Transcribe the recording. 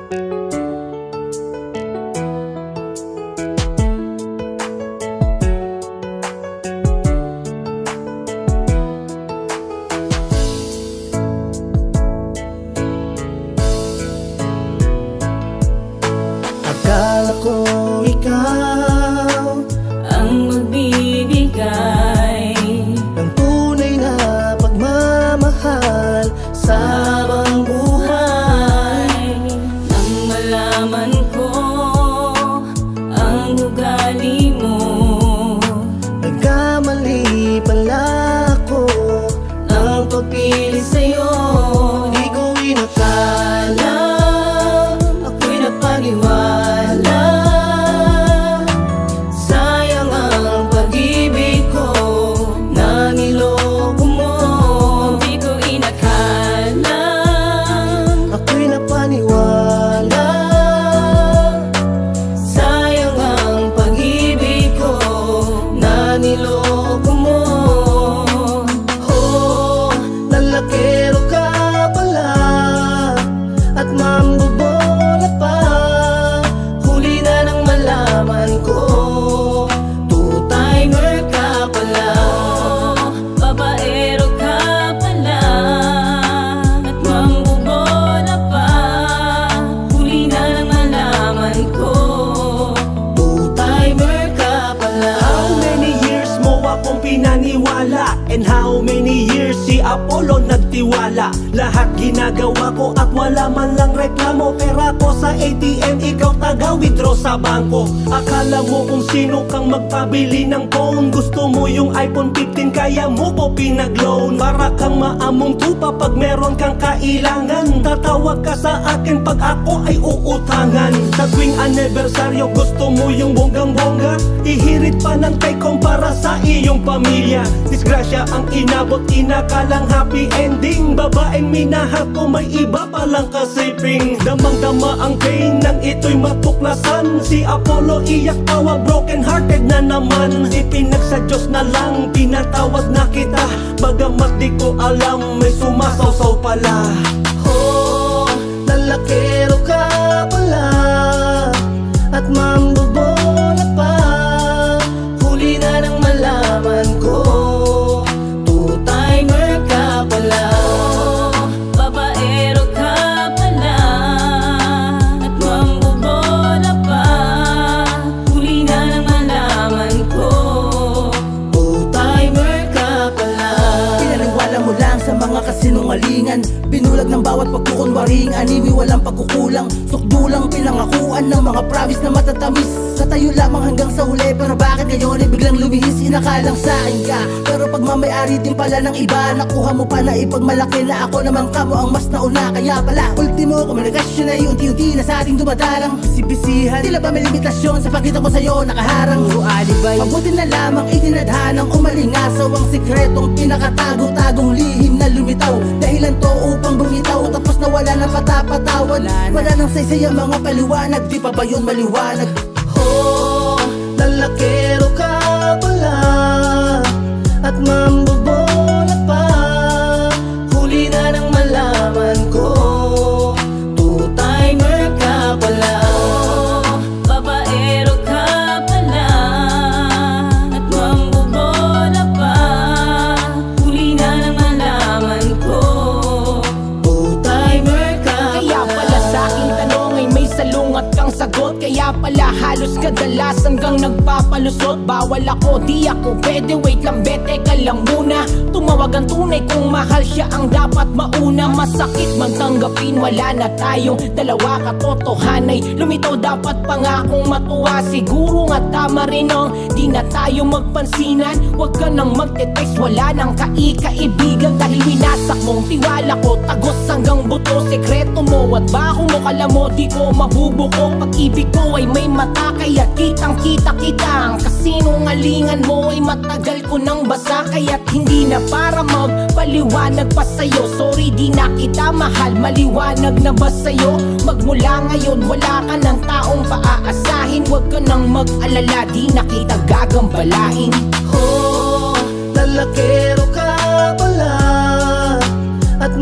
Akala ko ikaw ang magbibigay ng tunay na pagmamahal sa habang buhay. nang malaman ko ang ugali mo, Nagkamali pala ako ng pagpili sa'yo. Di ko inakala, ako'y napaniwala. Sayang ang pag-ibig ko na niloko mo. Di ko inakala, Ako'y napaniwala. Sayang ang pag-ibig ko na niloko mo. Oh, lalakero ka pala at mambobola pa. Huli na nang malaman ko, two-timer ka pala. babaero ka pala at mambobola pa. Huli na lang nalaman ko, Two-timer ka pala. How many years mo akong pinaniwala? And how many years si Apollo nagtiwala? Lahat ginagawa ko at wala man lang reklamo. Pera ko sa ATM, ikaw taga-withdraw sa bangko. Akala mo kung sino kang magpabili ng phone. Gusto mo yung iPhone 15, kaya mo ko pinag-loan. Para kang maamong tupa pag meron kang kailangan. Tatawag ka sa akin pag ako ay uutangan. Sa tuwing anibersaryo gusto mo yung bonggang-bongga. Ihirit pa ng take-home para sa iyong pamilya. Disgrasya ang inabot, inakalang happy ending. Babaeng minahal ko may iba palang kasiping. Damang-dama ang pain nang ito'y matuklasan. Si Apollo iyak tawa, broken hearted na naman. Ipinag sa Diyos na lang, pinatawag na kita. Bagamat di ko alam, may sumasawsaw pala. Oh, lalakero ka pala at mambobola pa. Huli na nang malaman ko, two-timer ka pala. babaero ka pala at mambobola pa. Huli na lang nalaman ko, Two-timer ka pala. Pinaniwala mo lang sa mga kasinungalingan. Binulag ng bawat pagkukunwaring animi, walang pagkukulang. Sukdulang pinangakuan ng mga promise na matatamis. Sa tayo lamang hanggang sa huli, pero bakit ngayon ay biglang lumihis? Inakalang sa akin ka, pero pag mamayari din pala ng iba. Nakuha mo pa na ipagmalaki na ako naman kamo ang mas nauna. Kaya pala, ultimo komunikasyon ay unti-unti na sa ating dumadalang. Bisibisihan, tila ba may limitasyon sa pagkita ko sa'yo nakaharang? Puro alibay, mabuti na lamang itinadhanang umalingasaw ang sikretong pinakatago-tagong lihim na lumitaw. Dahilan to upang bumitaw, tapos na wala na patapatawad. Wala nang saysay ang mga paliwanag, di pa ba yun maliwanag? Oh, lalakero ka pala at mambobola pa. Huli na nang malaman ko, two-timer ka pala. babaero ka pala at mambobola pa. Huli na lang nalaman ko, Two-timer ka Kaya pala sa aking tanong ay may salungat kang sagot. Kaya pala halos kadalasan kang nagpapalusot. Bawal ako, di ako pwede, wait lang be, teka lang muna. Tumawag ang tunay kung mahal siya ang dapat mauna. Masakit man tanggapin, wala na tayong dalawa, katotohanay lumitaw, dapat pa nga akong matuwa. Siguro nga tama rin ang di na tayo magpansinan. Huwag ka nang magte-text, wala nang kaibigan. Dahil winasak mong tiwala ko, tagos hanggang buto. Sekreto mo at baho mo, kala mo di ko mabubuko. Pag-ibig ko ay may mata, kaya kitang-kita kita. Ang kasinungalingan mo ay matagal ko nang basa. Kaya't hindi na para magpaliwanag pa sa'yo. Sorry di na kita mahal, maliwanag na ba sa'yo? Magmula ngayon wala ka ng taong paaasahin. Huwag ka nang mag-alala, di na kita gagambalain. Oh, lalakero ka pala at